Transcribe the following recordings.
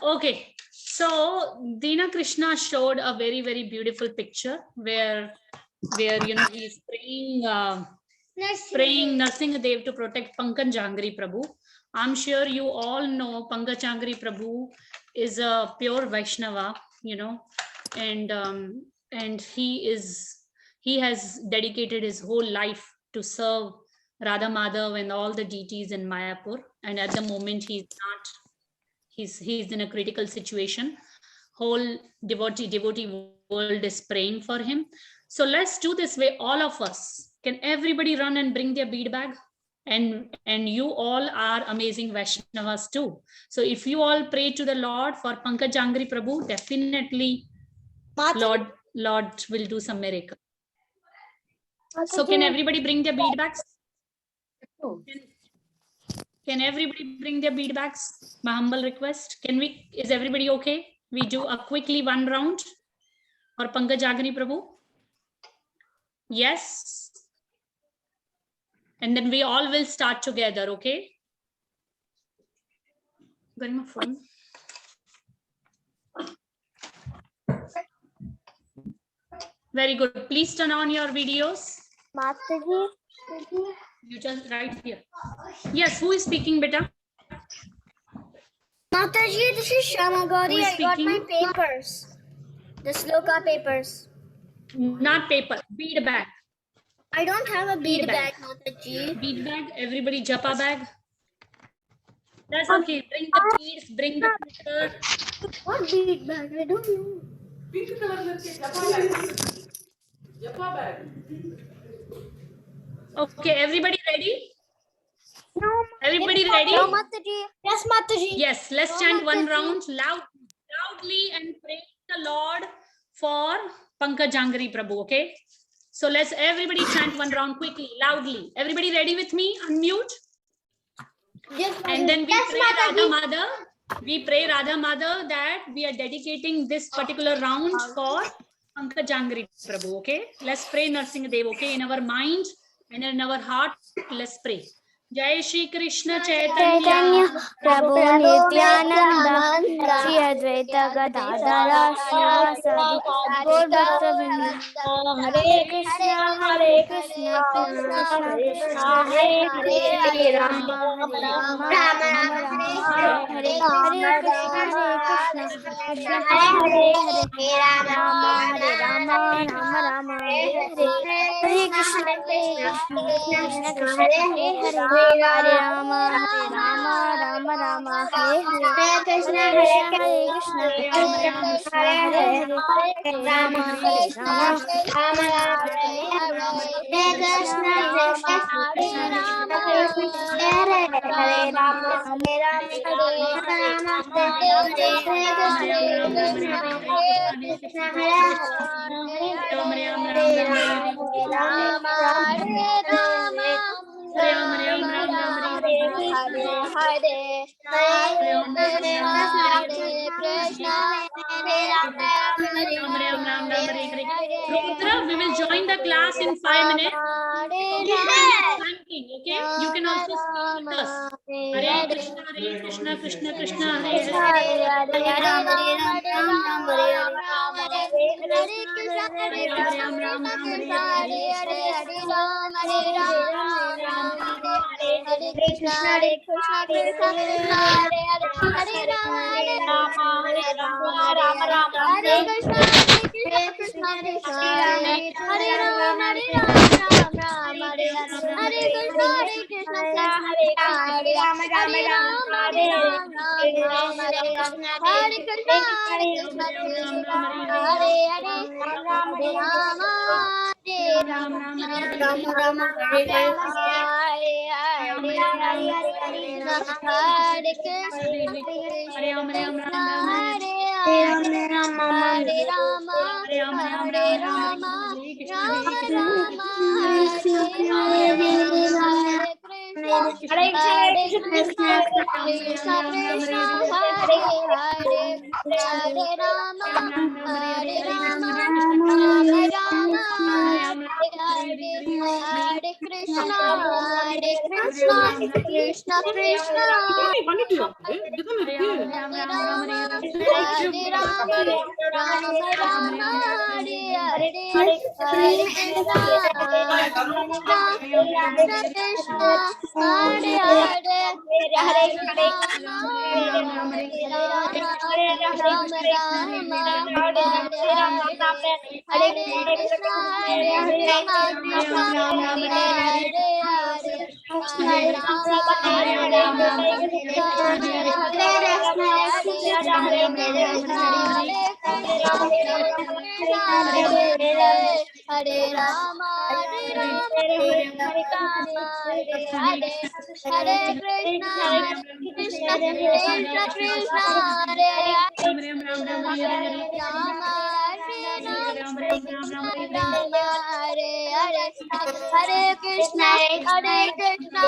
Okay, so Dina Krishna showed a very beautiful picture where he's praying Narsingadev to protect Pankaj Jangri Prabhu. I'm sure you all know Pankaj Jangri Prabhu is a pure Vaishnava, and he has dedicated his whole life to serve Radha Madhav and all the deities in Mayapur. And at the moment, he's in a critical situation. Whole devotee world is praying for him. So let's do this way, all of us. Can everybody run and bring their bead bag? And you all are amazing Vaishnavas too. So if you all pray to the Lord for Pankaj Jangri Prabhu, definitely Lord will do some miracle. So can everybody bring their bead bags? Can everybody bring their bead bags? My humble request. Is everybody okay? We do a quickly one round for Pankaj Jangri Prabhu. Yes. And then we all will start together, okay? Got my phone. Very good. Please turn on your videos. Mataji. You just right here. Yes, who is speaking, beta? Mataji, this is Shama Gauri. I got my speaking? papers. The sloka papers. Not paper, bead bag. I don't have a bead Bead bag, bag. Mataji. Bead bag, everybody japa bag. That's okay. Bring the beads, bring the paper. What bead bag? I don't know. Pink color japa bag. Okay, everybody ready? No. Everybody ready? No, Mataji. Yes, Mataji. Yes, let's chant one round loudly and praise the Lord for Pankaj Jangri Prabhu, okay? So let's everybody chant one round quickly, loudly. Everybody ready with me? Unmute. Yes, And then we yes, pray Radha Mother. We pray Radha Mother that we are dedicating this particular round for Pankaj Jangri Prabhu, okay? Let's pray Narsingadev, okay? In our mind and in our heart, let's pray. Jai Shri Krishna Chaitanya Prabhu Nityananda Shri Advaita Gadadara Shivasadi Gaur Bhakta Vrinda Hare Krishna Krishna Krishna Hare Hare Rama Rama Rama Hare Hare Krishna Krishna Hare Hare Rama Rama Rama Hare Hare Krishna Krishna Hare Hare Rama Rama Hare Hare Krishna Hare Hare Rama Rudra, we will join the class in 5 minutes. Chanting, okay? You can also speak with us. Hare Krishna, Krishna Krishna, Hare Hare. Krishna, Hare Krishna, Krishna Krishna, பண்ணிட்டியா இதுதானே இருக்கு Hare Rama, Hare Rama, Rama Rama, Hare Hare, Hare Krishna, Hare Krishna, Krishna Krishna, Hare Hare, Hare Rama, Hare Rama, Rama Rama, Hare Hare, Hare Krishna, Hare Krishna, Krishna Krishna, Hare Hare, Hare Rama, Hare Krishna, Hare Krishna, Hare Krishna, Hare Krishna, Krishna Hare Hare, Hare Rama, Hare Rama, Rama Hare Hare, Hare Krishna, Krishna Krishna, Krishna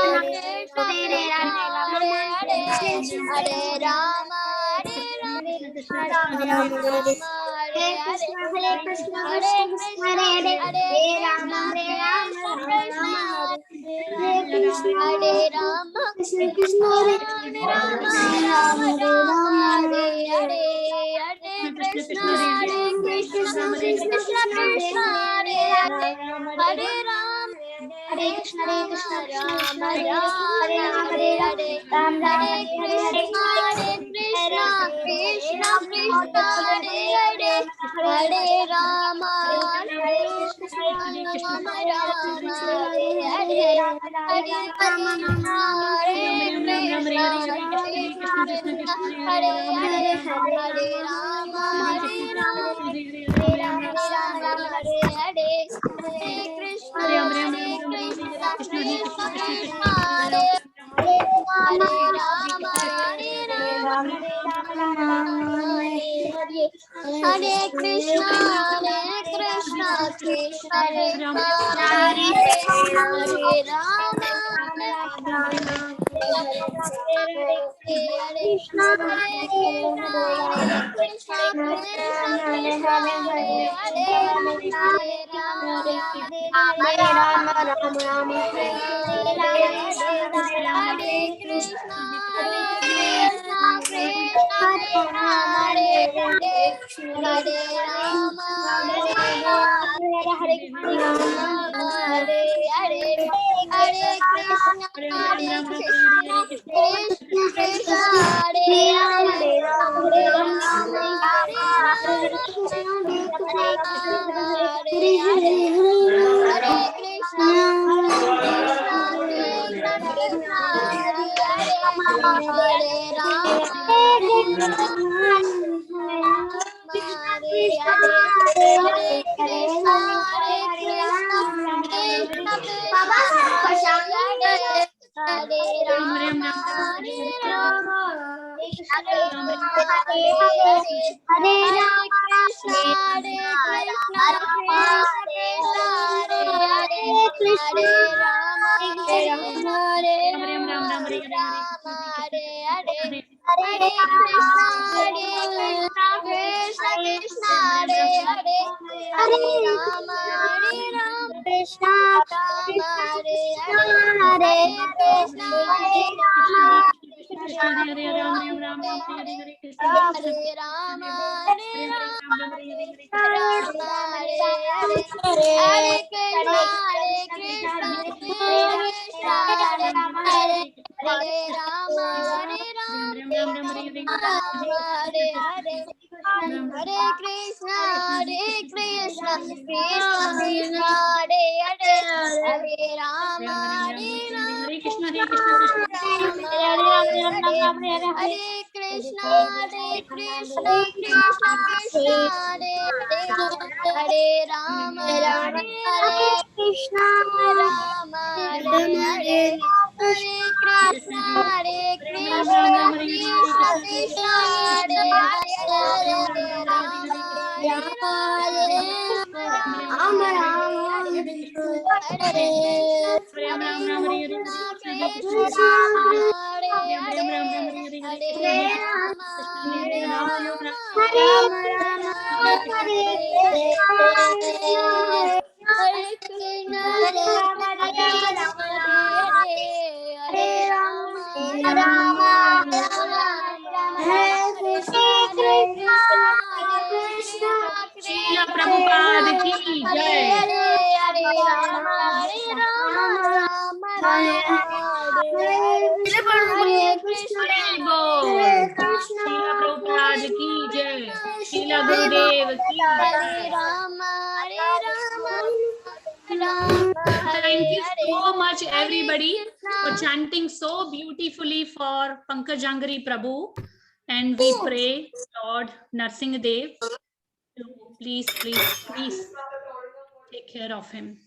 Hare Hare, Hare Rama, Hare Rama, Rama Hare Hare, Hare Krishna, Krishna Krishna, Hare Hare, Hare Rama, Hare Rama, Rama Hare Hare, Hare Krishna, Hare Rama, Krishna Krishna, Hare Rama, Krishna Krishna, Hare Rama, Rama Hare Hare, Hare Krishna, Krishna Krishna, Hare Hare, Hare Rama, Hare Krishna, Rama Rama, Hare Hare, Hare Krishna, Krishna Krishna, Hare Hare, Hare Rama, Hare Krishna, Rama Rama, Hare Hare, Hare Krishna, Krishna Krishna, Hare Hare, Hare Rama, Hare Rama, Rama Rama, Hare Hare, Hare Krishna, Krishna Krishna, Hare Hare Rama, Hare Rama, Hare Krishna, Krishna Krishna, Hare Hare Rama, Hare Krishna, Krishna Krishna, Hare Rama, Hare Krishna, Krishna Krishna, Hare Rama, Hare Hare, Hare Krishna, Krishna Krishna, Hare Rama, Hare Rama, Hare Hare, Hare Krishna, Krishna Krishna, Hare Hare, Hare Rama, Hare Hare, Hare Krishna, Krishna Krishna, Hare Rama, Hare Rama, Hare Krishna, Krishna Krishna, Hare Rama, Hare Rama, Hare Hare, Hare Krishna, Krishna Krishna, Hare Hare, Hare Rama, Krishna Rama, Hare Hare, Hare Krishna, Hare Rama, Hare Rama, Rama Hare Hare, Hare Krishna, Krishna Krishna, Hare Hare, Hare Rama, Hare Hare, Hare Krishna, Krishna Krishna, Hare Hare, Hare Rama, Hare Krishna, Hare Hare Krishna, Krishna Krishna, Hare Hare, Hare Rama, Hare Krishna, Rama Hare Hare, Hare Krishna, Krishna Krishna, Hare Hare, Hare Rama, Rama Hare Hare, Hare Krishna, Hare Hare, Hare Rama, Hare Krishna, Jai. Hare Rama, Hare Krishna, Hare Srila Prabhupada ki jai. Srila Gurudev ki jai. Thank you so much everybody for chanting so beautifully for Pankaj Angari Prabhu, and we pray Lord Narsingadev to please take care of him.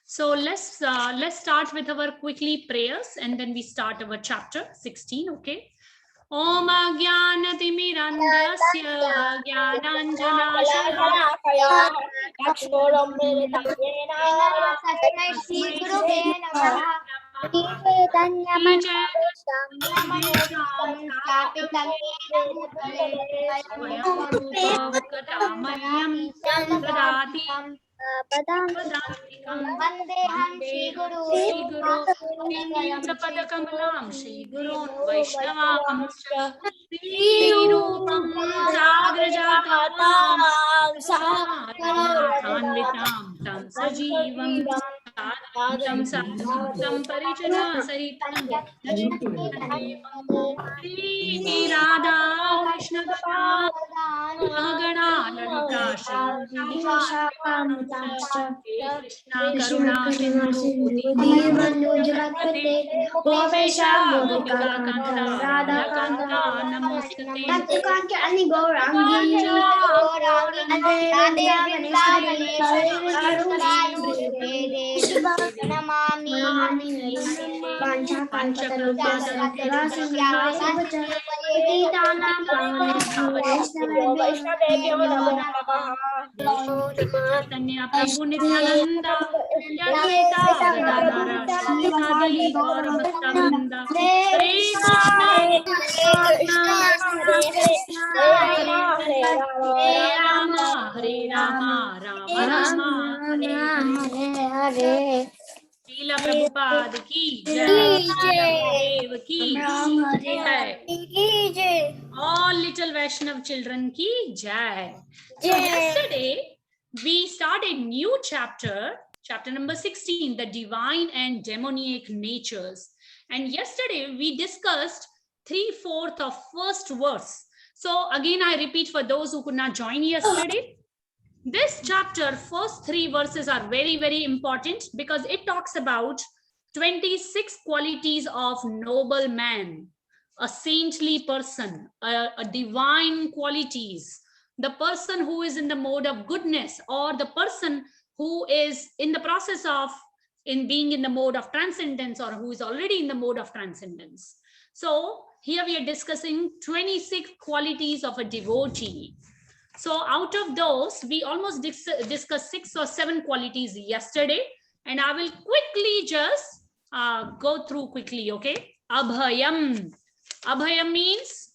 So let's start with our quickly prayers, and then we start our chapter 16. Okay. Om Ajnanatimirandasya Jnananjanashakaya Vandeham Shri Guru Padakamalam Shri Guru Vaishnavamam Shri Rupam Sagrajatam Saranvitam Tam Sajivam Tam Sadhutam Parijana Sahitam Shri Radha Krishna Mahagana Lalita Krishna Karuna Sindhu Devanujapate Gopesha Gopikakanta Radhakanta Namostate Ani Gaurangi Chaitanya Prabhu Nityananda Yadvaita Gadadhara Sri Gauravatanda Hare Rama Hare Rama Rama Rama Hare Hare Srila Prabhupada ki jai, Dev ki jai, all little Vaishnav children ki jai. So yesterday we started new chapter number 16, the divine and demoniac natures. And yesterday we discussed 3/4 of first verse. So again, I repeat for those who could not join yesterday. This chapter, first 3 verses are very, very important because it talks about 26 qualities of noble man, a saintly person, a divine qualities, the person who is in the mode of goodness, or the person who is in the process of being in the mode of transcendence, or who is already in the mode of transcendence. So here we are discussing 26 qualities of a devotee. So out of those, we almost discussed 6 or 7 qualities yesterday, and I will quickly just go through quickly, okay? Abhayam. Abhayam means?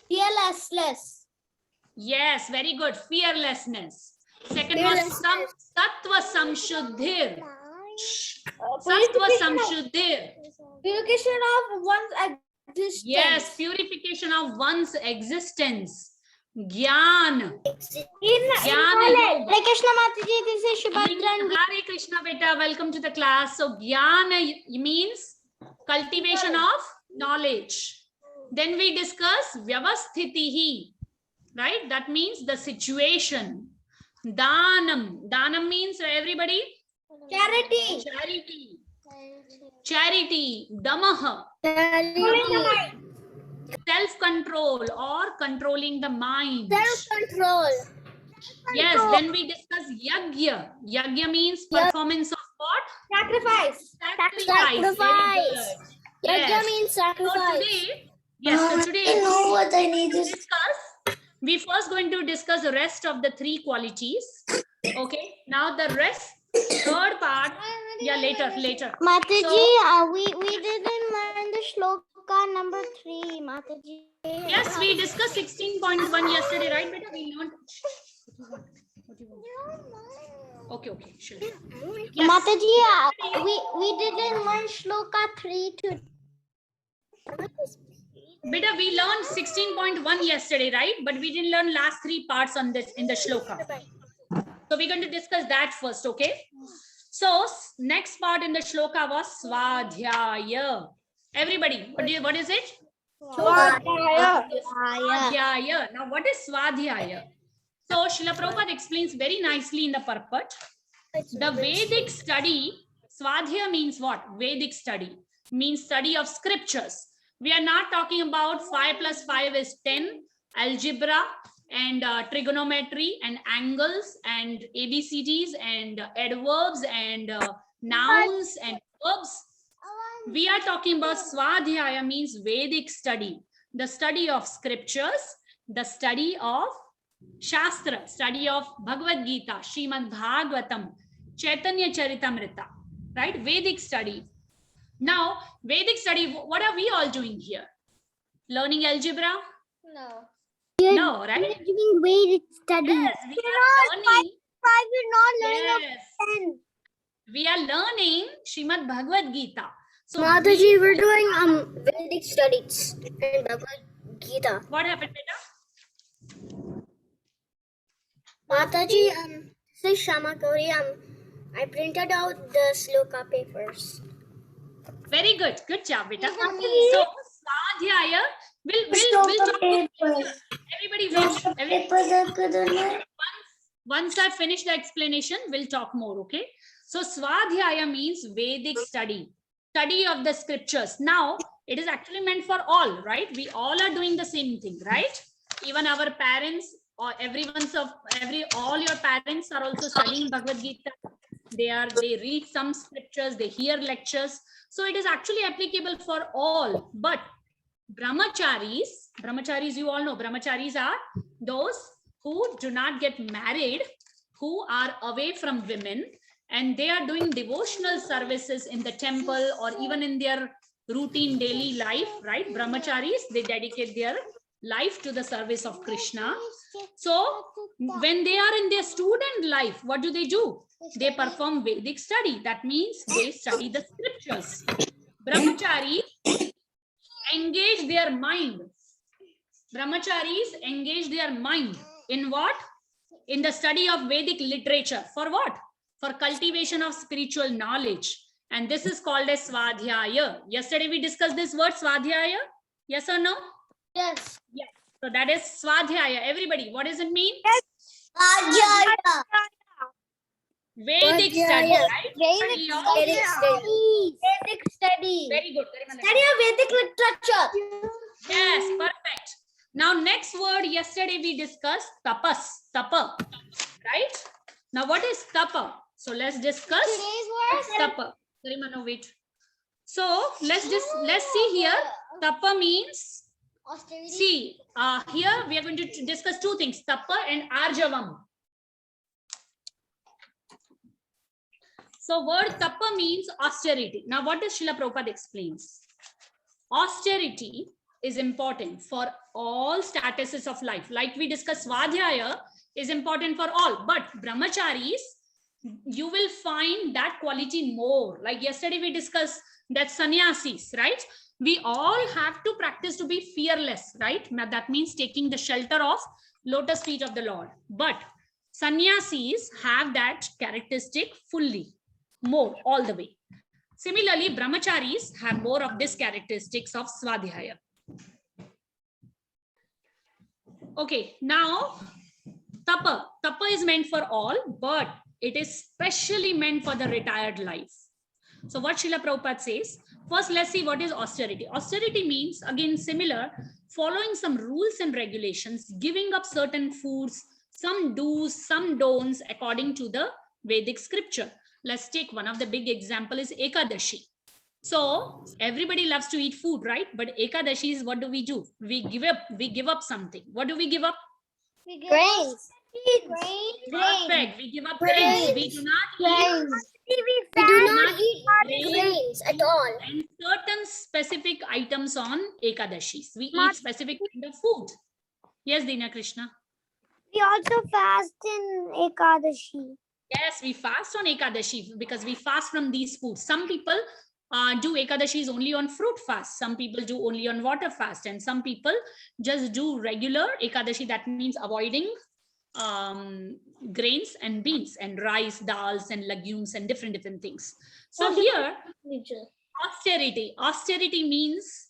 Fearlessness. Yes, very good. Fearlessness. Second was Sattva Samshuddhir. Sattva Samshuddhir. Purification of one's existence. Yes, purification of one's existence. Gyan. Hare Krishna Mataji, this is Shubhadra. Hare Krishna beta, welcome to the class. So Gyan means cultivation of knowledge. Then we discuss Vyavasthitihi, right? That means the situation. Danam. Danam means everybody? Charity. Charity. Damaha. Self-control or controlling the mind. Self-control. Yes, then we discuss Yagya. Yagya means performance of what? Sacrifice. Sacrifice. Yagya means sacrifice. So today, I know what I need to discuss. We first going to discuss the rest of the 3 qualities. Okay. Now the rest, third part, yeah, later. Mataji, So, we didn't learn the shloka number 3, Mataji. yes, we discussed 16.1 yesterday, right? But we learned. What do you want? Okay, sure. Yes. Mataji, we didn't learn shloka 3 today. Beta, we learned 16.1 yesterday, right? But we didn't learn last 3 parts on this in the shloka. So we're going to discuss that first, okay? So next part in the shloka was Swadhyaya. Everybody, what is it? Swadhyaya. Now what is Swadhyaya? So Srila Prabhupada explains very nicely in the purport. The Vedic study, Swadhyaya means what? Vedic study means study of scriptures. We are not talking about 5 plus 5 is 10, algebra and trigonometry and angles and ABCDs and adverbs and nouns and verbs. We are talking about Swadhyaya means Vedic study, the study of scriptures, the study of Shastra, study of Bhagavad Gita, Srimad Bhagavatam, Chaitanya Charitamrita, right? Vedic study. Now, Vedic study, what are we all doing here? Learning algebra? No, right? We are doing Vedic study. Yes, we are learning. We're not learning Yes, 10. we are learning Srimad Bhagavad Gita. So, Mataji, we're doing Vedic studies and Bhagavad Gita. what happened, beta? Mataji, this is Shama Kauri. I printed out the sloka papers. Very good. Good job, beta. So, Swadhyaya, we'll talk everybody once I finish the explanation, we'll talk more, okay? So, Swadhyaya means Vedic study of the scriptures. Now, it is actually meant for all, right? We all are doing the same thing, right? Even our parents or all your parents are also studying Bhagavad Gita. They read some scriptures, they hear lectures. So it is actually applicable for all. But brahmacharis, you all know, brahmacharis are those who do not get married, who are away from women, and they are doing devotional services in the temple or even in their routine daily life, right? Brahmacharis, they dedicate their life to the service of Krishna. So when they are in their student life, what do? They perform Vedic study. That means they study the scriptures. Brahmacharis engage their mind. Brahmacharis engage their mind in what? In the study of Vedic literature. For what? For cultivation of spiritual knowledge. And this is called as Swadhyaya. Yesterday we discussed this word Swadhyaya. Yes or no? Yes. Yes. So that is Swadhyaya. Everybody, what does it mean? Vedic study, right? Study of- Vedic study. Very good. Study of Vedic literature. Yes, perfect. Now, next word, yesterday we discussed tapas, tapa, right? Now, what is tapa? So let's discuss Today's word. tapa. Sorry, Mano, wait. So let's see here. Tapa means, Austerity. see, here we are going to discuss two things, tapa and arjavam. So word tapa means austerity. Now what does Srila Prabhupada explains? Austerity is important for all statuses of life. Like we discussed, Swadhyaya is important for all. But brahmacharis, you will find that quality more. Like yesterday we discussed that sannyasis, right? We all have to practice to be fearless, right? That means taking the shelter of lotus feet of the Lord. But sannyasis have that characteristic fully, more, all the way. Similarly, brahmacharis have more of this characteristics of Swadhyaya. Okay, now tapa. Tapa is meant for all, but it is specially meant for the retired life. So what Srila Prabhupada says, first let's see what is austerity. Austerity means, again similar, following some rules and regulations, giving up certain foods, some do's, some don'ts according to the Vedic scripture. Let's take one of the big example is Ekadashi. So everybody loves to eat food, right? But Ekadashi is, what do? We give up something. What do we give up? Grains. Perfect. We give up grains. We do not eat. We do not eat grains at all. And certain specific items on Ekadashis. We eat specific kind of food. Yes, Dina Krishna. We also fast in Ekadashi. Yes, we fast on Ekadashi because we fast from these foods. Some people do Ekadashis only on fruit fast. Some people do only on water fast. And some people just do regular Ekadashi. That means avoiding grains and beans and rice, dals and legumes and different things. So here, austerity means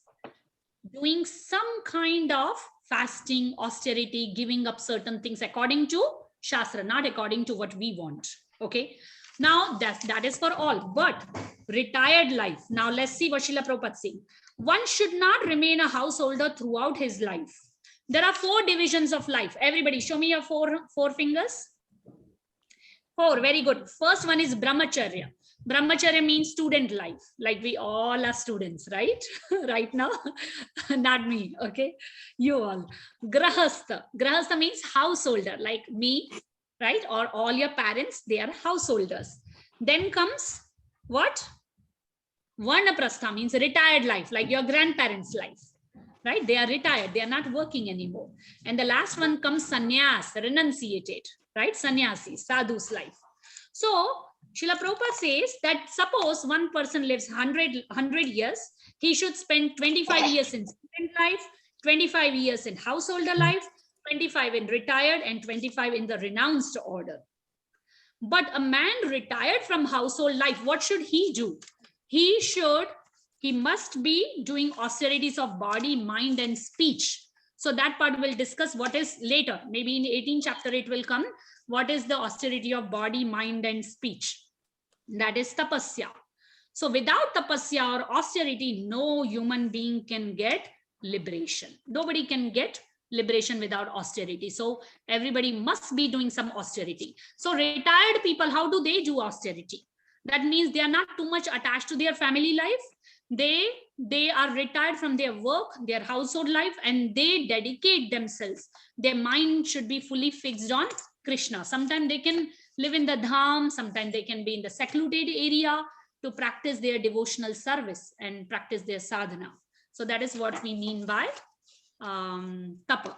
doing some kind of fasting, austerity, giving up certain things according to Shastra, not according to what we want. Okay. Now that is for all, but retired life. Now let's see what Srila Prabhupada saying. One should not remain a householder throughout his life. There are 4 divisions of life. Everybody show me your four fingers. 4, very good. First one is brahmacharya. Brahmacharya means student life, like we all are students, right? Right now, not me, okay? You all. Grahastha. Grahastha means householder, like me, right? Or all your parents, they are householders. Then comes what? Vanaprastha means retired life, like your grandparents' life, right? They are retired, they are not working anymore. And the last one comes sannyas, renunciated, right? Sannyasi, sadhu's life. So Srila Prabhupada says that suppose one person lives 100 years, he should spend 25 years in student life, 25 years in householder life, 25 in retired, and 25 in the renounced order. But a man retired from household life, what should he do? He must be doing austerities of body, mind, and speech. So that part we'll discuss what is later. Maybe in 18th chapter it will come. What is the austerity of body, mind, and speech? That is tapasya. So without tapasya or austerity, no human being can get liberation. Nobody can get liberation without austerity. So everybody must be doing some austerity. So retired people, how do they do austerity? That means they are not too much attached to their family life. They are retired from their work, their household life, and they dedicate themselves. Their mind should be fully fixed on Krishna. Sometimes they can live in the dham, sometimes they can be in the secluded area to practice their devotional service and practice their sadhana. So that is what we mean by tapa.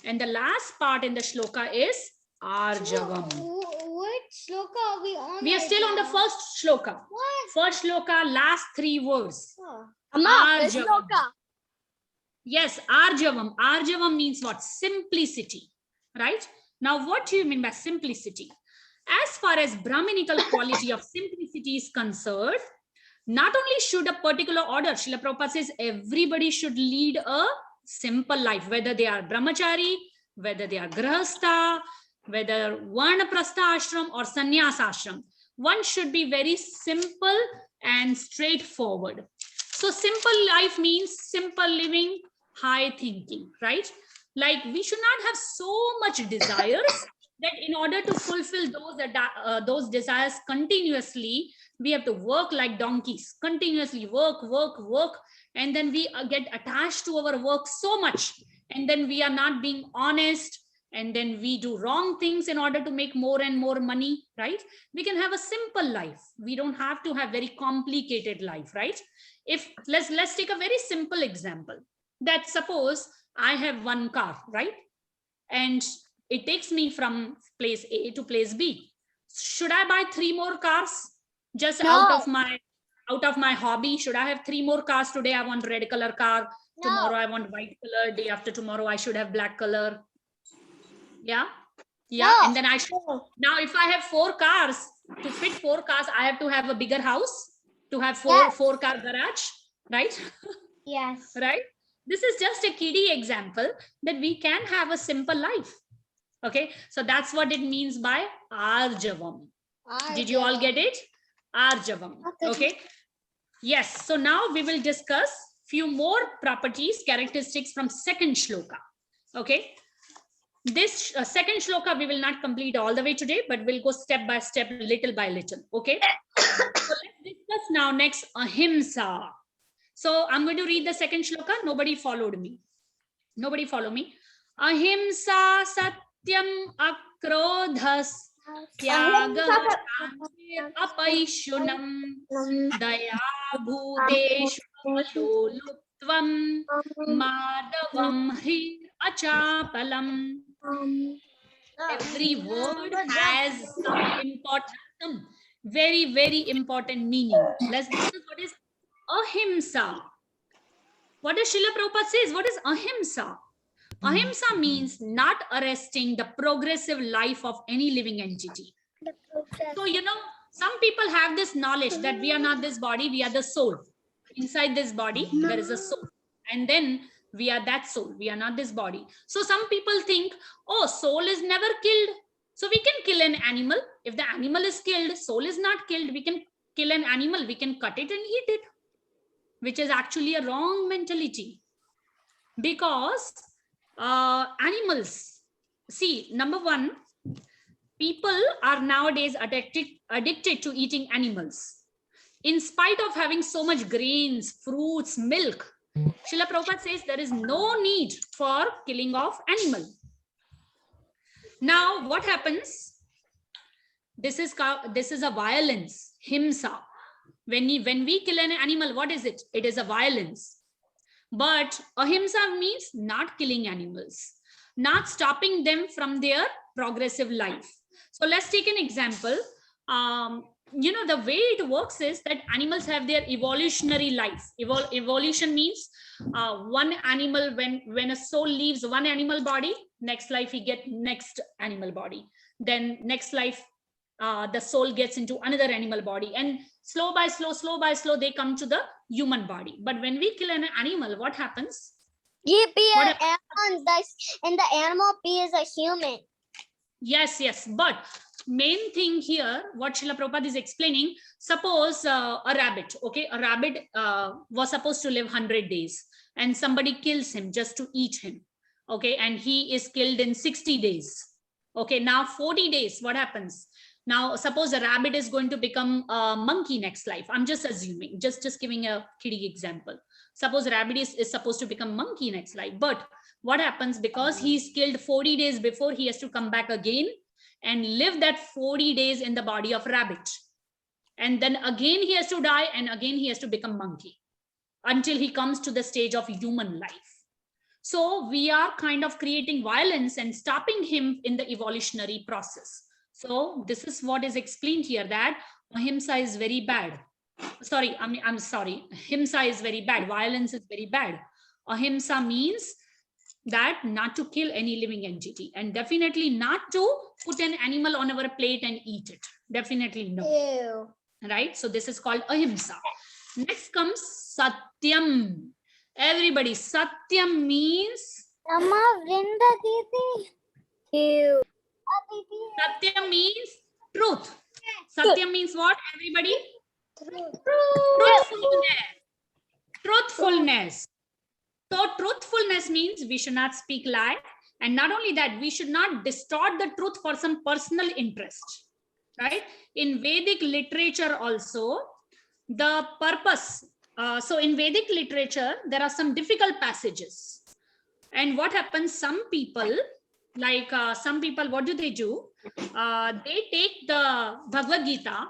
And the last part in the shloka is arjavam. Which shloka are we on? We are still on the first shloka. What? First shloka, last 3 words. Amma, Arjavam. shloka. Yes, arjavam. Arjavam means what? Simplicity, right? Now, what do you mean by simplicity? As far as Brahminical quality of simplicity is concerned, not only should a particular order, Srila Prabhupada says everybody should lead a simple life, whether they are brahmachari, whether they are grahastha, whether vanaprastha ashram or sannyas ashram. One should be very simple and straightforward. So simple life means simple living, high thinking, right? Like we should not have so much desires that in order to fulfill those desires continuously, we have to work like donkeys, continuously work, and then we get attached to our work so much, and then we are not being honest, and then we do wrong things in order to make more and more money, right? We can have a simple life. We don't have to have very complicated life, right? If let's take a very simple example, that suppose I have one car, right? And it takes me from place A to place B. Should I buy 3 more cars just out of my hobby? Should I have 3 more cars? Today I want red color car. No. Tomorrow I want white color. Day after tomorrow I should have black color. Yeah. No. And then I should. Now if I have 4 cars, to fit 4 cars, I have to have a bigger house to have 4 car garage, right? Yes. Right? This is just a kiddie example that we can have a simple life. Okay, so that's what it means by arjavam. Did you all get it? Arjavam. Okay. Yes. So now we will discuss few more properties, characteristics from second shloka. Okay. This second shloka we will not complete all the way today, but we'll go step by step, little by little. Okay. So let's discuss now next ahimsa. So I'm going to read the second shloka. Nobody followed me. Nobody follow me. Ahimsa satyam akrodhas tyagam apaishunam daya bhuteshu lolutvam madhavam hri achapalam. Every word has some important, very, very important meaning. Let's discuss what is ahimsa. What does Srila Prabhupada says? What is ahimsa? Ahimsa means not arresting the progressive life of any living entity. So, some people have this knowledge that we are not this body, we are the soul. Inside this body, there is a soul. And then we are that soul. We are not this body. So some people think, oh, soul is never killed. So we can kill an animal. If the animal is killed, soul is not killed. We can kill an animal. We can cut it and eat it, which is actually a wrong mentality. Because animals, see, number one, people are nowadays addicted to eating animals. In spite of having so much grains, fruits, milk, Srila Prabhupada says there is no need for killing of animal. Now, what happens? This is a violence, himsa. When we kill an animal, what is it? It is a violence. But ahimsa means not killing animals, not stopping them from their progressive life. So let's take an example. The way it works is that animals have their evolutionary life. Evolution means one animal, when a soul leaves one animal body, next life he get next animal body. Then next life, the soul gets into another animal body, and slow by slow, they come to the human body. But when we kill an animal, what happens? He be an animal, and the animal be is a human. Yes. But main thing here, what Srila Prabhupada is explaining, suppose a rabbit, okay? A rabbit was supposed to live 100 days and somebody kills him just to eat him, okay? And he is killed in 60 days. Okay, now 40 days, what happens? Now, suppose a rabbit is going to become a monkey next life. I'm just assuming, just giving a kiddie example. Suppose a rabbit is supposed to become monkey next life. But what happens? Because he's killed 40 days before, he has to come back again and live that 40 days in the body of rabbit. And then again, he has to die, and again, he has to become monkey until he comes to the stage of human life. So we are kind of creating violence and stopping him in the evolutionary process. So this is what is explained here, that ahimsa is very bad. I'm sorry. Himsa is very bad. Violence is very bad. Ahimsa means that not to kill any living entity, and definitely not to put an animal on our plate and eat it. Definitely no. Ew. Right? So this is called ahimsa. Next comes satyam. Everybody, satyam means? Mama, Vrinda Didi. Ew. Satyam means truth. Satyam means what, everybody? Truthfulness. So truthfulness means we should not speak lie. And not only that, we should not distort the truth for some personal interest. Right? In Vedic literature also, the purpose. So in Vedic literature, there are some difficult passages. And what happens? Some people, what do? They take the Bhagavad Gita,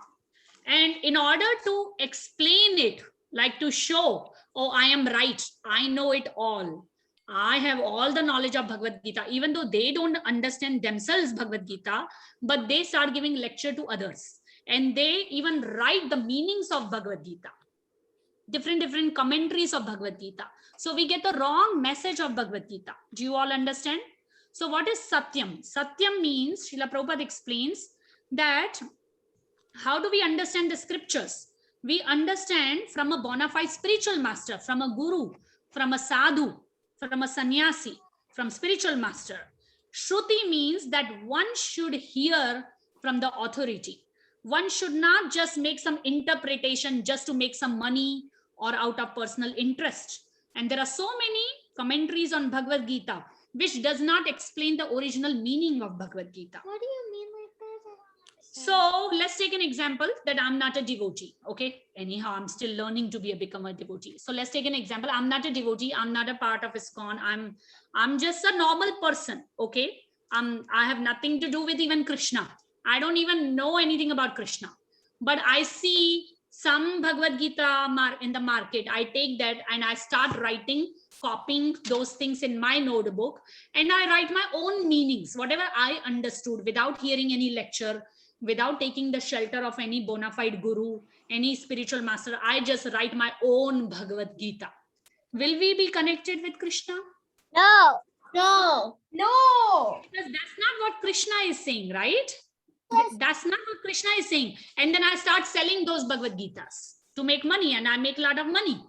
and in order to explain it, like to show, oh, I am right, I know it all, I have all the knowledge of Bhagavad Gita, even though they don't understand themselves Bhagavad Gita, but they start giving lecture to others, and they even write the meanings of Bhagavad Gita, different commentaries of Bhagavad Gita. So we get the wrong message of Bhagavad Gita. Do you all understand? So what is Satyam? Satyam means, Srila Prabhupada explains that how do we understand the scriptures? We understand from a bona fide spiritual master, from a guru, from a sadhu, from a sannyasi, from spiritual master. Shruti means that one should hear from the authority. One should not just make some interpretation just to make some money or out of personal interest. And there are so many commentaries on Bhagavad Gita which does not explain the original meaning of Bhagavad Gita. What do you mean like that? So let's take an example that I'm not a devotee. Okay. Anyhow, I'm still learning to become a devotee. So let's take an example. I'm not a devotee. I'm not a part of ISKCON. I'm just a normal person. Okay. I have nothing to do with even Krishna. I don't even know anything about Krishna. But I see some Bhagavad Gita in the market. I take that and I start copying those things in my notebook, and I write my own meanings, whatever I understood, without hearing any lecture, without taking the shelter of any bona fide guru, any spiritual master. I just write my own Bhagavad Gita. Will we be connected with Krishna? No. No. No. Because that's not what Krishna is saying, right? That's not what Krishna is saying. And then I start selling those Bhagavad Gitas to make money, and I make a lot of money.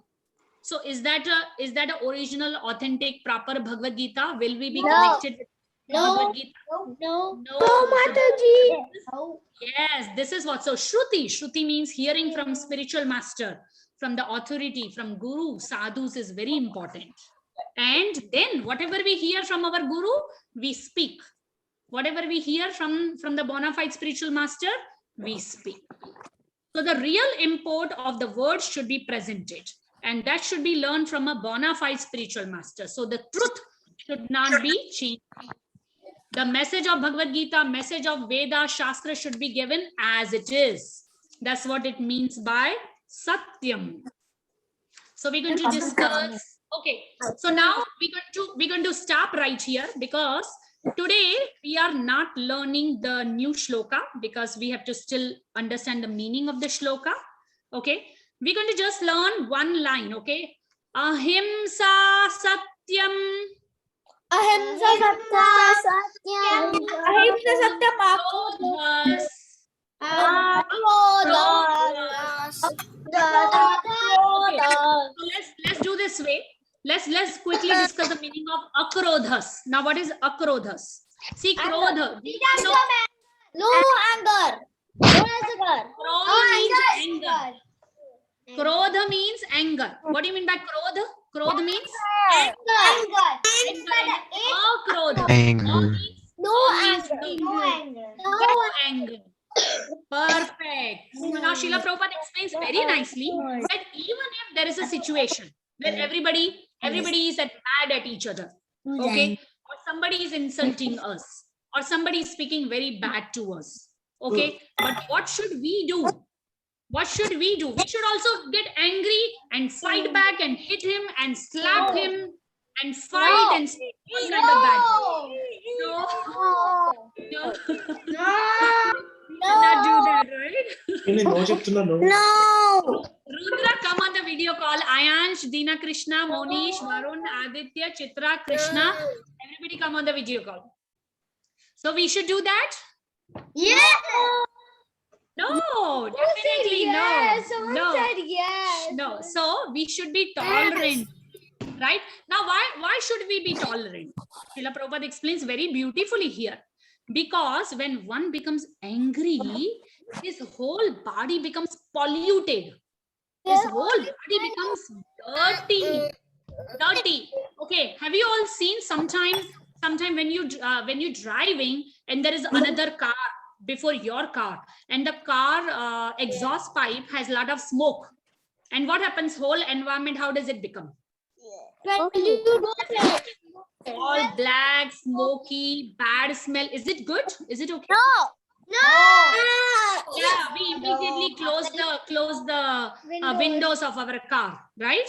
So is that a original, authentic, proper Bhagavad Gita? Will we be connected with Bhagavad Gita? No. No. Mataji. So yes, this is what. So Shruti means hearing from spiritual master, from the authority, from guru, sadhus is very important. And then whatever we hear from our guru, we speak. Whatever we hear from the bona fide spiritual master, we speak. So the real import of the words should be presented, and that should be learned from a bona fide spiritual master. So the truth should not be changed. The message of Bhagavad Gita, message of Veda, Shastra should be given as it is. That's what it means by Satyam. So we're going to discuss. Okay, so now we're going to stop right here, because today we are not learning the new shloka, because we have to still understand the meaning of the shloka. Okay, we're going to just learn one line. Okay, Ahimsa Satyam. Ahimsa Satyam. Ahimsa Satyam. Okay, so let's do this way. Let's quickly discuss the meaning of akrodhas. Now, what is akrodhas? See, krodha. No anger. No anger. Krodha means anger. Krodha means anger. What do you mean by krodha? Krodha means akrodha. Anger. No anger. No anger. Perfect. So now Srila Prabhupada explains very nicely that even if there is a situation where everybody is mad at each other, okay, or somebody is insulting us, or somebody is speaking very bad to us, okay, but what should we do? What should we do? We should also get angry and fight back and hit him and slap him and fight and say all kind of bad. No. Not do that, right? No. Rudra, come on the video call. Ayansh, Dina Krishna, Monish, Varun, Aditya, Chitra, Krishna. Everybody come on the video call. So we should do that? Yeah. No, definitely no. No. Said yes. No. So we should be tolerant. Right? Now, why should we be tolerant? Srila Prabhupada explains very beautifully here. Because when one becomes angry, his whole body becomes polluted. His whole body becomes dirty. Okay, have you all seen sometime when you're driving and there is another car before your car, and the car exhaust pipe has a lot of smoke, and what happens? Whole environment, how does it become? All black, smoky, bad smell. Is it good? Is it okay? No. Yeah, we immediately close the windows of our car, right?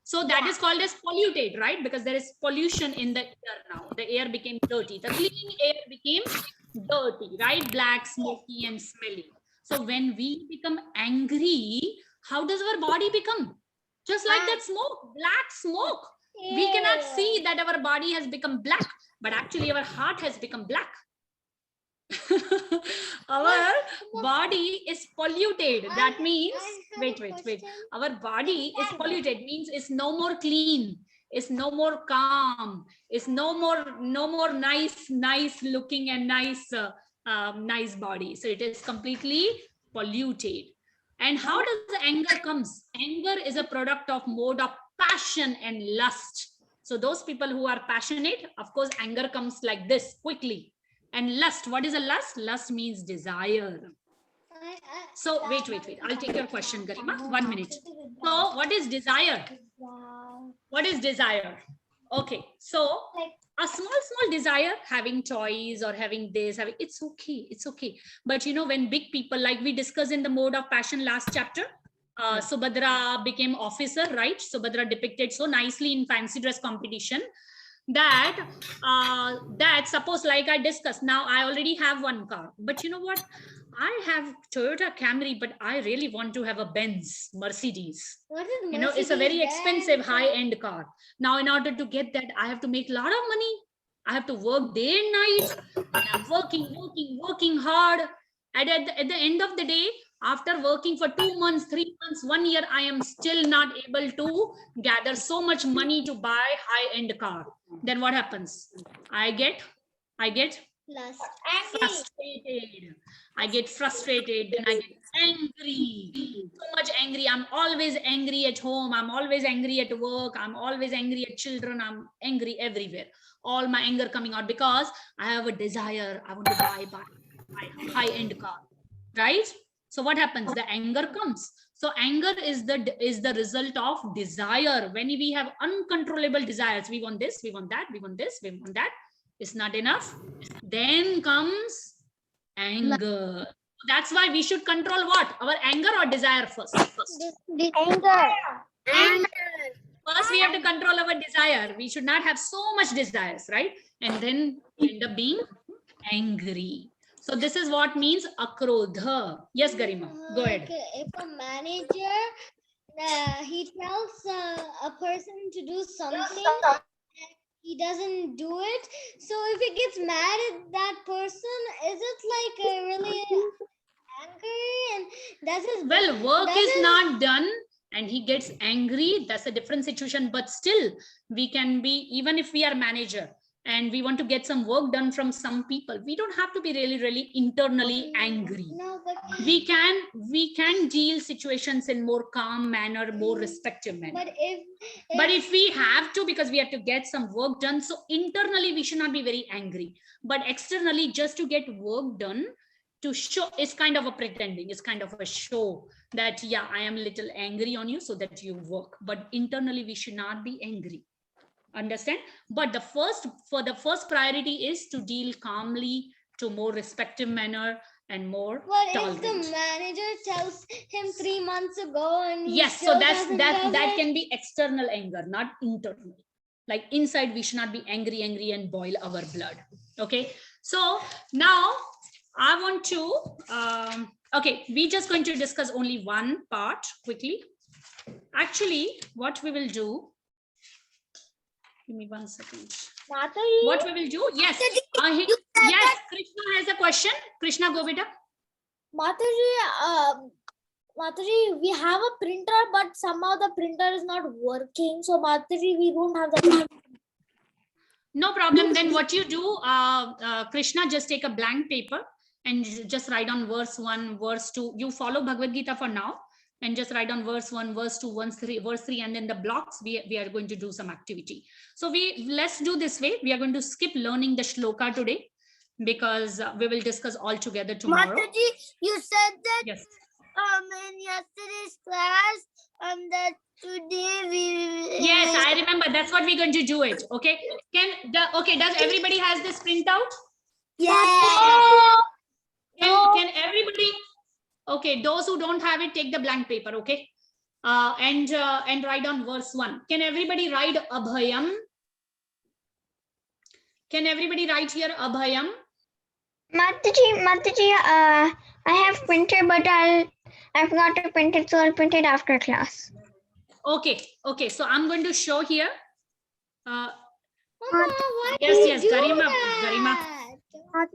So that is called as polluted, right? Because there is pollution in the air now. The air became dirty. The clean air became dirty, right? Black, smoky, and smelly. So when we become angry, how does our body become? Just like that smoke, black smoke. We cannot see that our body has become black, but actually our heart has become black. Our body is polluted. That means, wait. Our body is polluted, means it's no more clean, it's no more calm, it's no more nice looking and nice body. So it is completely polluted. And how does the anger comes? Anger is a product of mode of passion and lust. So those people who are passionate, of course, anger comes like this quickly. And lust, what is a lust? Lust means desire. So wait. I'll take your question, Garima. 1 minute. So what is desire? What is desire? Okay. So a small desire, having toys or having this, it's okay. But you know, when big people, like we discussed in the mode of passion last chapter, Subhadra became officer, right? Subhadra depicted so nicely in fancy dress competition that suppose, like I discussed, now I already have one car, but you know what? I have Toyota Camry, but I really want to have a Benz Mercedes. What is You know, it's a very expensive high-end car. Now, in order to get that, I have to make a lot of money. I have to work day and night, and I'm working hard. And at the end of the day, after working for 2 months, 3 months, 1 year, I am still not able to gather so much money to buy high-end car. Then what happens? I get frustrated. I get frustrated, then I get angry. So much angry. I'm always angry at home. I'm always angry at work. I'm always angry at children. I'm angry everywhere. All my anger coming out because I have a desire. I want to buy high-end car, right? So what happens? The anger comes. So anger is the result of desire. When we have uncontrollable desires, we want this, we want that, we want this, we want that. It's not enough. Then comes anger. That's why we should control what? Our anger or desire first? Anger. First, we have to control our desire. We should not have so much desires, right? And then end up being angry. So this is what means akrodha. Yes, Garima, go ahead. Okay, if a manager he tells a person to do something and he doesn't do it, so if he gets mad at that person, is it like a really angry and that's his Well, work that is not done and he gets angry. That's a different situation, but still we can be, even if we are manager and we want to get some work done from some people, we don't have to be really internally angry. No, but We can deal situations in more calm manner, more respectful manner. but But if we have to, because we have to get some work done, so internally we should not be very angry, but externally just to get work done, to show, is kind of a pretending, it's kind of a show that, yeah, I am a little angry on you so that you work, but internally we should not be angry. Understand? But the first priority is to deal calmly, to more respectful manner and more what if tolerant. the manager tells him 3 months ago and he Yes, so still that doesn't do it? can be external anger, not internal. Like inside we should not be angry and boil our blood. Okay, so now I want to okay, we're just going to discuss only one part quickly. Actually, what we will do, give me 1 second. What we will do, yes, yes, Krishna has a question. Krishna, go beta. Mataji, we have a printer, but somehow the printer is not working. So Mataji, we don't have the. No problem. Then what you do, Krishna, just take a blank paper and just write on verse 1, verse 2. You follow Bhagavad Gita for now and just write on verse 1, verse 2, verse 3, and then the blocks we are going to do some activity. So let's do this way. We are going to skip learning the shloka today because we will discuss all together tomorrow. Mataji, you said that Yes. in yesterday's class that today we. Yes, I remember. That's what we're going to do it. Okay. Okay, does everybody has this printout? Yeah. Can everybody, okay, those who don't have it, take the blank paper, okay, and write on verse 1. Can everybody write abhayam? Can everybody write here abhayam? Mataji, I have printed, but I forgot to print it, so I'll print it after class. Okay, so I'm going to show here. Mama, why Yes, do you yes, do Garima. that?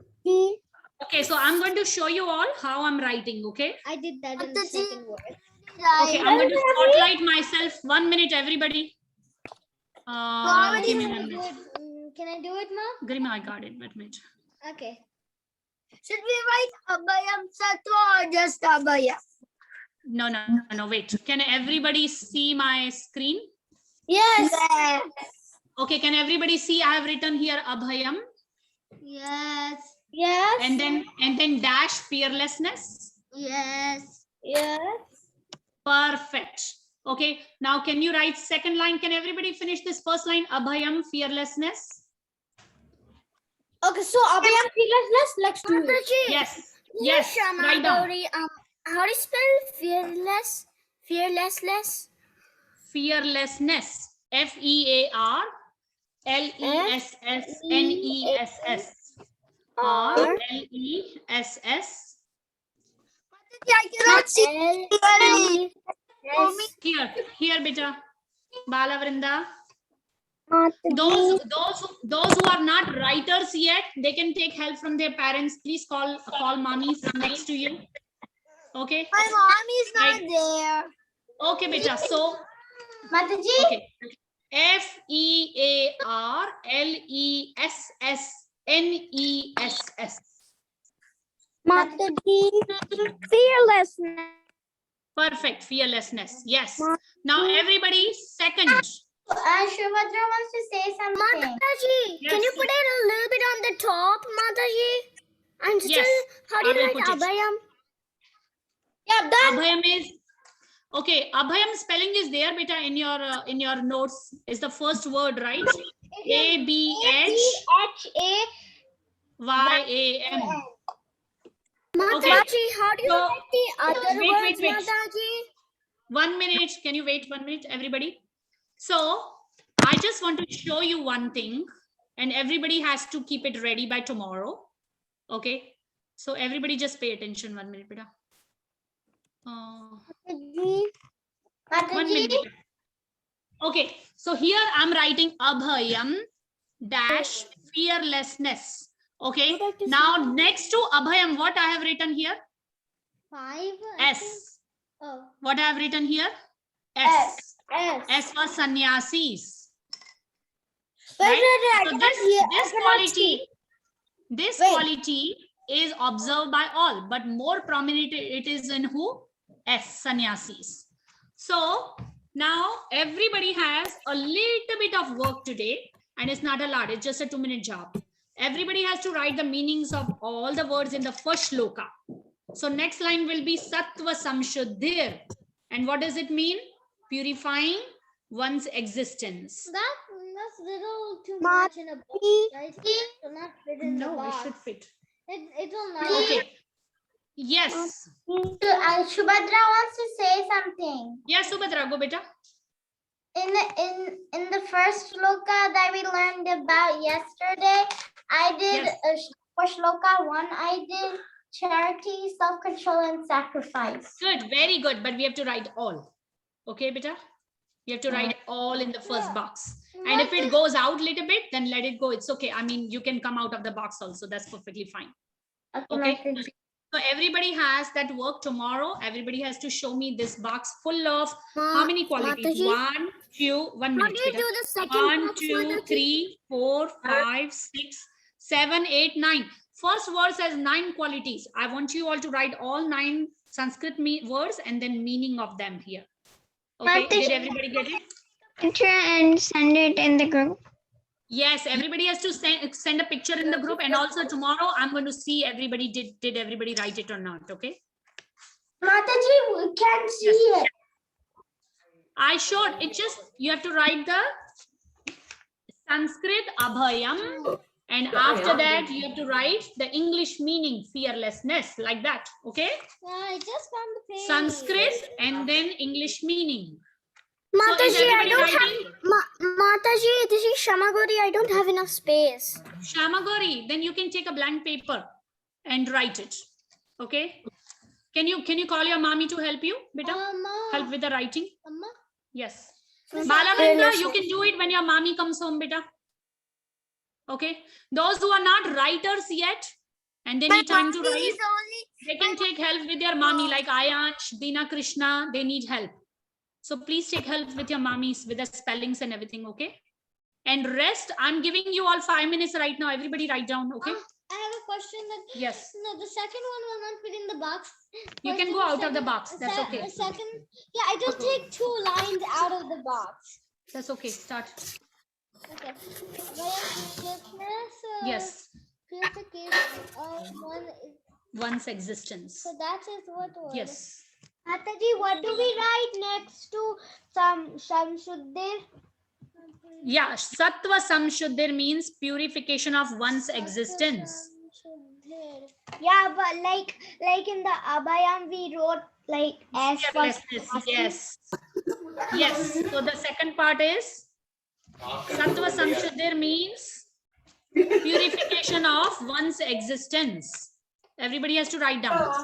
Okay, so I'm going to show you all how I'm writing, okay? I did that in the second word. Okay, I'm going to spotlight myself. 1 minute, everybody. Give me 1 minute. Can I do it, Mom? Garima, I got it. Wait a minute. Okay. Should we write Abhayam Sattva or just Abhayam? No, wait. Can everybody see my screen? Yes. Okay, can everybody see I have written here abhayam Yes. Yes. and then dash fearlessness? Yes. Yes. Perfect. Okay, now can you write second line? Can everybody finish this first line? Abhayam, fearlessness. Okay, so Abhayam fearlessness. Let's do it. Yes, write down. How do you spell fearless? Fearlessness. Fearlessness. FEARLESSNESS. RLESS. I cannot see. Here, beta. Balavrinda. Those who are not writers yet, they can take help from their parents. Please call mommies next to you. Okay. My mom is not Right. there. Okay, beta. So Mataji. okay. FEARLESSNESS. Mataji. Fearlessness. Perfect. Fearlessness. Yes. Now everybody, second. Shubhadra wants to say something. Mataji, Yes. can you put it a little bit on the top, Mataji? I'm still. Yes, How do I you will write put it. Abhayam? Yeah, done. Abhayam is okay. Abhayam spelling is there, beta, in your notes. Is the first word, right? ABHYAM. Mataji, how do you So, write the other wait, words, wait. Mataji? 1 minute. Can you wait 1 minute, everybody? So I just want to show you one thing, and everybody has to keep it ready by tomorrow. Okay. So everybody just pay attention 1 minute, beta. 1 minute. Beta. Okay. So here I'm writing Abhayam dash fearlessness. Okay. Now next to Abhayam, what I have written here? 5. S. Oh. What I have written here? S. S. S for sannyasis. Wait, Right? I So cannot hear. I this cannot see. this Wait. quality is observed by all, but more prominent it is in who? S, sannyasis. So now everybody has a little bit of work today, and it's not a lot, it's just a 2-minute job. Everybody has to write the meanings of all the words in the first shloka. So next line will be Sattva Samshuddhir. And what does it mean? Purifying one's existence. That's little too Ma- much in a box, right? It will not fit in the No, it box. should fit. It will not. Okay. Yes. Shubhadra wants to say something. Yes, Subhadra, go beta. In the first shloka that we learned about yesterday, I did Yes. for shloka 1, I did charity, self-control, and sacrifice. Good, very good. But we have to write all. Okay, beta? You have to write all in the first box. And if it goes out a little bit, then let it go. It's okay. I mean, you can come out of the box also. That's perfectly fine. Okay. So everybody has that work tomorrow. Everybody has to show me this box full of how many qualities? Mataji? 1, 2, 1 How minute. do you beta. do the second 1, box, 2, Mataji? 3, 4, 5, 6, 7, 8, 9. First word says 9 qualities. I want you all to write all 9 Sanskrit words and then meaning of them here. Okay, Mataji. did everybody get it? Picture and send it in the group. Yes, everybody has to send a picture in the group, and also tomorrow I'm going to see everybody did everybody write it or not. Okay. Mataji, we can't see it. I showed it. Just you have to write the Sanskrit Abhayam, and after that you have to write the English meaning fearlessness, like that. Okay. I just found the page. Sanskrit and then English meaning. So is Mataji, I everybody don't writing? have. Mataji, this is Shamagori. I don't have enough space. Shamagori, then you can take a blank paper and write it. Okay. Can you call your mommy to help you, beta? Help with the writing. Amma. Yes. Balavendra, you can do it when your mommy comes home, beta. Okay. Those who are not writers yet and they need time to write, they can take help with their mommy, like Ayansh, Dina Krishna, they need help. So please take help with your mommies with the spellings and everything, okay? And rest, I'm giving you all 5 minutes right now. Everybody write down, okay? I have a question that Yes. no, the second one will not fit in the box. You First can and go out of the second- box. That's okay. The second, yeah, I just take 2 lines out of the box. That's okay. Start. Okay. Righteousness, Yes. purification of one. One's existence. So that is what word? Yes. Mataji, what do we write next to Samshuddhir? Yeah. Sattva Samshuddhir means purification of one's existence. Samshuddhir. Yeah, but like in the Abhayam we wrote like S for Fearlessness. Yes. Yes. So the second part is Sattva Samshuddhir means purification of one's existence. Everybody has to write down.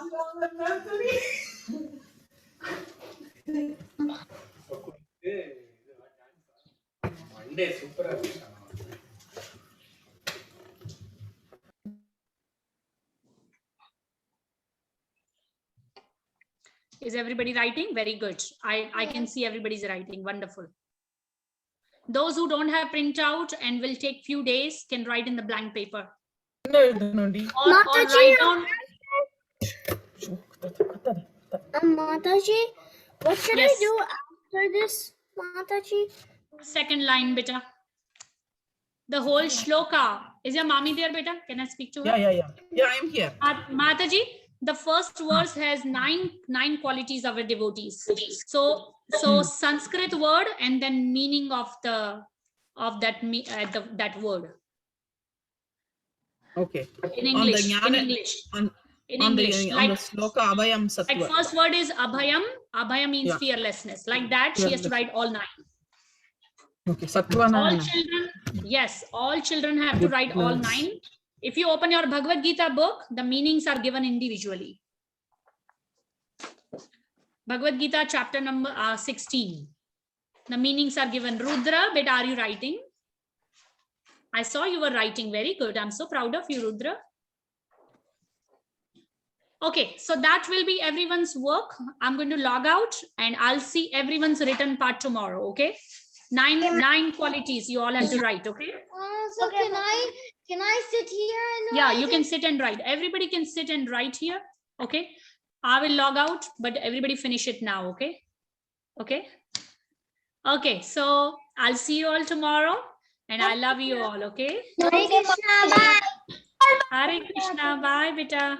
Is everybody writing? Very good. I can see everybody's writing. Wonderful. Those who don't have printout and will take few days can write in the blank paper. Or write down. Mataji, what should Yes. I do after this, Mataji? Second line, beta. The whole shloka. Is your mommy there, beta? Can I speak to her? Yeah, I am here. Mataji, the first verse has nine qualities of a devotees. So Sanskrit word and then meaning of that word Okay. in English. On the In English. On, In on English. the Like sloka Abhayam Sattva. first word is Abhayam. Abhayam means Yeah. fearlessness. Like that, she has to write all 9. Okay, Sattva All Nana. children, yes, all children have to write all 9. If you open your Bhagavad Gita book, the meanings are given individually. Bhagavad Gita chapter number 16. The meanings are given. Rudra, but are you writing? I saw you were writing. Very good. I'm so proud of you, Rudra. Okay, so that will be everyone's work. I'm going to log out and I'll see everyone's written part tomorrow. Okay. Nine qualities you all have to write. Okay. So can I sit here and Yeah, write you it? can sit and write. Everybody can sit and write here. Okay. I will log out, but everybody finish it now. Okay. Okay. Okay. So I'll see you all tomorrow and I love you all. Okay. Hare Krishna, bye. Hare Krishna. Bye, beta.